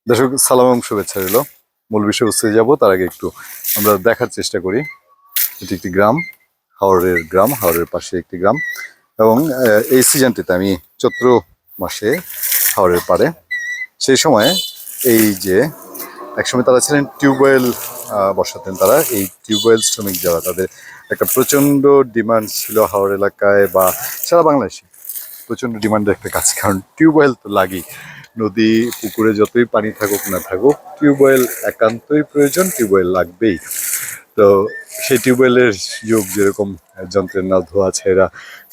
দর্শক সালাম এবং শুভেচ্ছা রইল। মূল বিষয়বস্তুতে যাব তার আগে একটু আমরা দেখার চেষ্টা করি। এটি একটি গ্রাম, হাওরের পাশে একটি গ্রাম। এবং এই সিজনটিতে আমি চৈত্র মাসে হাওরের পাড়ে, সেই সময় এই যে একসময় তারা ছিলেন টিউবওয়েল বসাতেন, তারা এই টিউবওয়েল শ্রমিক যারা, তাদের একটা প্রচণ্ড ডিমান্ড ছিল হাওর এলাকায় বা সারা বাংলাদেশে। প্রচণ্ড ডিমান্ডের একটা কাজ, কারণ টিউবওয়েল তো লাগেই। নদী পুকুরে যতই পানি থাকুক না থাকুক, টিউবওয়েল একান্তই প্রয়োজন, টিউবওয়েল লাগবেই। তো সেই টিউবওয়েলের যুগ, যেরকম যন্ত্রের নাও ধোয়া ছেড়া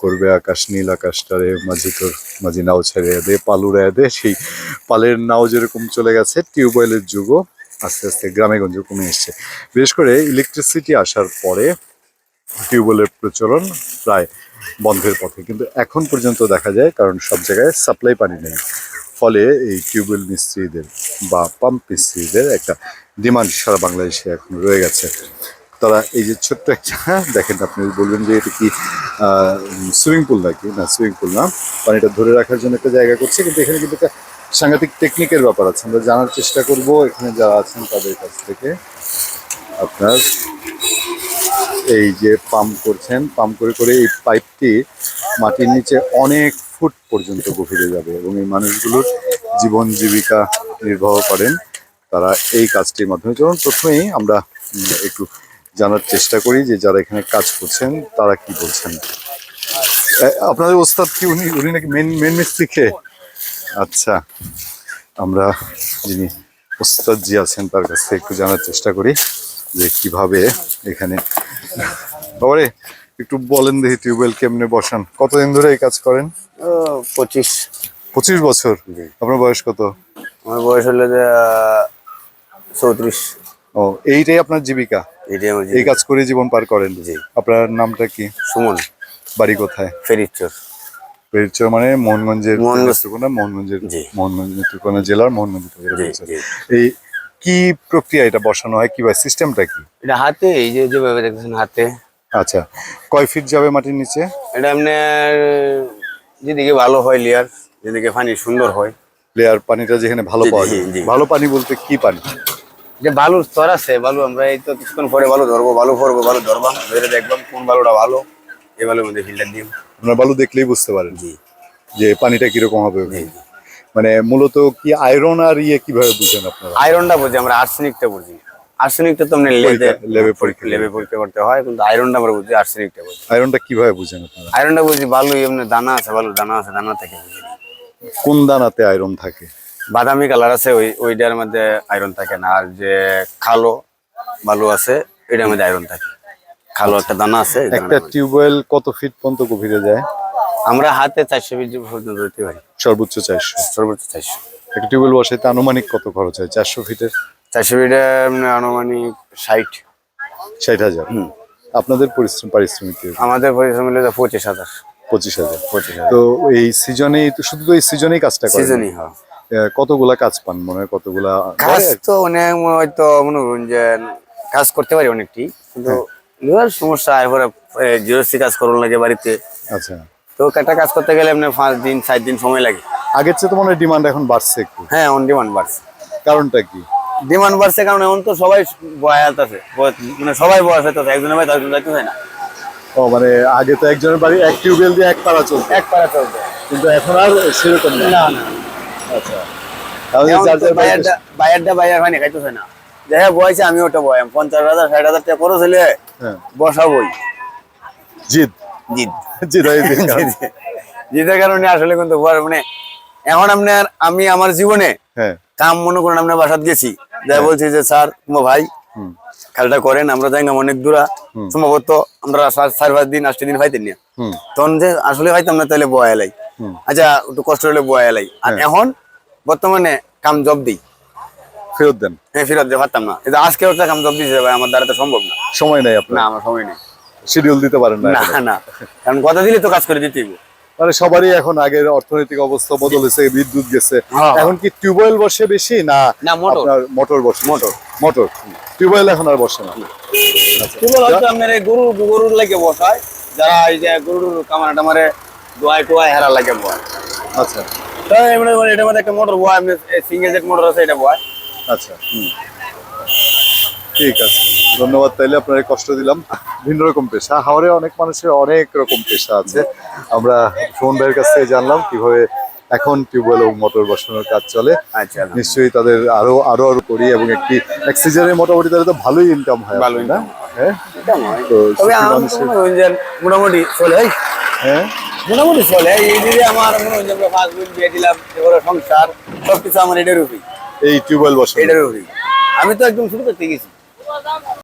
করবে আকাশ নীল আকাশটারে, মাঝি নাও ছেড়ে দে পালুড়ে দে, সেই পালের নাও যেরকম চলে গেছে, টিউবওয়েলের যুগও আস্তে আস্তে গ্রামে গঞ্জে কমে এসছে। বিশেষ করে ইলেকট্রিসিটি আসার পরে টিউবওয়েলের প্রচলন প্রায় বন্ধের পথে, কিন্তু এখন পর্যন্ত দেখা যায়, কারণ সব জায়গায় সাপ্লাই পানি নেই, ফলে এই টিউবওয়েল মিস্ত্রিদের বা পাম্প মিস্ত্রিদের একটা ডিমান্ড সারা বাংলাদেশে এখন রয়ে গেছে। তারা এই যে ছোট্ট একটা দেখেন, আপনি বলবেন যে এটা কি সুইমিং পুল নাকি, না সুইমিং পুল না, পানিটা ধরে রাখার জন্য একটা জায়গা করছে, কিন্তু এখানে কিন্তু একটা সাংঘাতিক টেকনিকের ব্যাপার আছে। আমরা জানার চেষ্টা করব এখানে যারা আছেন তাদের কাছ থেকে। আপনার এই যে পাম্প করছেন, পাম্প করে করে এই পাইপটি মাটির নিচে অনেক ফুট পর্যন্ত গভীরে যাবে, এবং এই মানুষগুলোর জীবন জীবিকা নির্বাহ করেন তারা এই কাজটির মাধ্যমে। যেমন প্রথমেই আমরা একটু জানার চেষ্টা করি যে যারা এখানে কাজ করছেন তারা কি বলছেন। আপনাদের ওস্তাদ কি উনি উনি নাকি মেন মিস্ত্রি কে? আচ্ছা, আমরা যিনি ওস্তাদ জি আছেন তার কাছ থেকে একটু জানার চেষ্টা করি যে কিভাবে এখানে। বাবারে, একটু বলেন দেখি, টিউবওয়েল কেমনে বসান? কতদিন ধরে এই কাজ করেন? 25। 25 বছর। আপনার বয়স কত? আমার বয়স হলো যে 34। ও, এইটাই আপনার জীবিকা? এটাই আমার এই কাজ করে জীবন পার করেন? জি। আপনার নামটা কি? সুমন। বাড়ি কোথায়? ফেরিচর। ফেরিচর মানে মোহনগঞ্জের? মোহনগঞ্জ। জি। মোহনগঞ্জ নেত্রকোনা জেলার মোহনগঞ্জ থেকে জি, বলছেন। জি। এই কি প্রক্রিয়া এটা বসানো হয়, কিভাবে, সিস্টেমটা কি? এটা হাতে, এই যে যেভাবে দেখতেছেন হাতে। আচ্ছা, কয় ফিট যাবে মাটির নিচে? এটা আপনার যেদিকে ভালো হয় লেয়ার, যেদিকে পানি সুন্দর হয়। লেয়ার পানিটা যেখানে ভালো জি, পাওয়া জি, যায়। জি। ভালো পানি বলতে কি পানি? যে বালুর স্তর আছে, বালু আমরা এই তো কিছুক্ষণ পরে বালু ধরবো, বালু পরবো, বালু ধরবাম, ধরে দেখবাম কোন বালুটা ভালো, এই বালুর মধ্যে ফিল্টার দিই। আপনার বালু দেখলেই বুঝতে পারেন জি, যে পানিটা কিরকম হবে জি, ওখানে? জি। মানে মূলত কি আয়রন আর কিভাবে বুঝেন আপনারা? আয়রনটা বুঝি আমরা, আর্সেনিকটা বুঝি। আর্সেনিকটা তো আমরা লেবে পরীক্ষা করতে হয়, কিন্তু আয়রনটা আমরা বুঝি, আর্সেনিকটা বুঝি। আয়রনটা কিভাবে বুঝেন আপনারা? আয়রনটা বুঝি বালু এমনি দানা আছে, বালুর দানা আছে, দানা থেকে বুঝি। কোন দানাতে আয়রন থাকে? বাদামি কালার আছে ওইটার মধ্যে আয়রন থাকে না, আর যে কালো বালু আছে এটার মধ্যে আয়রন থাকে। কালো একটা দানা আছে। একটা টিউবওয়েল কত ফিট পর্যন্ত গভীরে যায়? আমরা হাতে 400 ফিট পর্যন্ত যেতে পারি। সর্বোচ্চ 400? সর্বোচ্চ 400। একটা টিউবওয়েল বসাইতে আনুমানিক কত খরচ হয় 400 ফিটের? 400 ফিটে আনুমানিক 60,000। আপনাদের পারিশ্রমিক কি? আমাদের পরিশ্রম হলে 25,000। 25,000। 25,000 তো এই সিজনে তো শুধু তো এই সিজনেই কাজটা করেন? সিজনই হয়। কতগুলা কাজ পান মনে হয়? কতগুলা কাজ তো অনেক, হয়তো মনে করুন যে কাজ করতে পারি অনেকটি, কিন্তু লিভার সমস্যা, এরপরে জিওসি কাজ করুন লাগে বাড়িতে। আচ্ছা, তো একটা কাজ করতে গেলে আপনার 5 দিন 4 দিন সময় লাগে। আগের চেয়ে তো মনে হয় ডিমান্ড এখন বাড়ছে একটু। হ্যাঁ, অন ডিমান্ড বাড়ছে। কারণটা কি? ডিমান্ড বাড়ছে কারণ এখন তো সবাই বয়াত আছে, মানে সবাই বয়স হইতেছে, একজনের বাড়ি 10 জন যাইতে হয় না। ও মানে আগে তো একজনের বাড়ি এক টিউবওয়েল দিয়ে এক পাড়া চলতো, এক পাড়া চলবে, কিন্তু এখন আর সেরকম না। না না। আচ্ছা, তাহলে এখন যার তো যার বাড়িতে- বাইয়ার পানি খাইতেছে না। দেখা বয়সে আমি ওটা বয়াম 50,000 60,000 টাকা খরচ হলে হ্যাঁ, বসাবই। জিদ জিদ। জিদ হয় দিন কারণ। জিদের কারণে আসলে কিন্তু মানে এখন আপনার, আমি আমার জীবনে হ্যাঁ, কাম মনে করেন আপনার বাসাত গেছি, যাই বলছি যে স্যার তোমার ভাই খেলাটা করেন, আমরা যাই না অনেক দূরা, সম্ভবত আমরা 4-5 দিন 8 দিন পাইতেন না, তখন যে আসলে পাইতাম না, তাহলে বয়া এলাই, আচ্ছা একটু কষ্ট হলে বয়া এলাই। আর এখন বর্তমানে কাম জব দিই, ফেরত দেন। হ্যাঁ ফেরত দিয়ে পারতাম না, কিন্তু আজকে একটা কাম জব দিয়েছে ভাই, আমার দ্বারা তো সম্ভব না। সময় নাই আপনার? না, আমার সময় নেই। শিডিউল দিতে পারেন না না এখনো? না, কারণ কথা দিলে তো কাজ করে দিতেই হবে। মানে সবারই এখন, আগের অর্থনৈতিক অবস্থা বদল হয়েছে, বিদ্যুৎ গেছে, হ্যাঁ। এখন কি টিউবওয়েল বসে বেশি না না, মোটর। আপনার মোটর বসে? মোটর টিউবওয়েল এখন আর বসে না। কেবল হয়তো আপনার এই গরুর লাগে বসায়, যারা এই যে গরুর কামার টামারে দোয়াই টোয়াই হেরা লাগে বয়। আচ্ছা, তাই মনে করেন এটার মধ্যে একটা মোটর বয়, আপনি সিঙ্গেল জেট মোটর আছে এটা বয়। আচ্ছা, ঠিক আছে, ধন্যবাদ। তাইলে আপনার কষ্ট দিলাম। ভিন্ন রকম পেশা, হাওড়ে অনেক মানুষের অনেক রকম পেশা আছে। আমরা সুমন ভাইয়ের কাছ থেকে জানলাম কিভাবে এখন টিউবওয়েল ও মোটর বসানোর কাজ চলে। আচ্ছা, নিশ্চয়ই তাদের আরো আরো আরো করি, এবং একটি এক সিজনে মোটামুটি তাদের তো ভালোই ইনকাম হয়, ভালো না? হ্যাঁ, তো তবে সুখী আমার তো মানুষের, মনে হয় যে মোটামুটি চলে, হ্যাঁ, মোটামুটি চলে। এই দিকে আমার মনে হয় যে আমরা 5 বোন বিয়ে দিলাম, এবারে সংসার সবকিছু আমার এটার উপরেই, এই টিউবওয়েল বসানো। এটার উপরেই। আমি তো একদম শুরু করতে গেছি।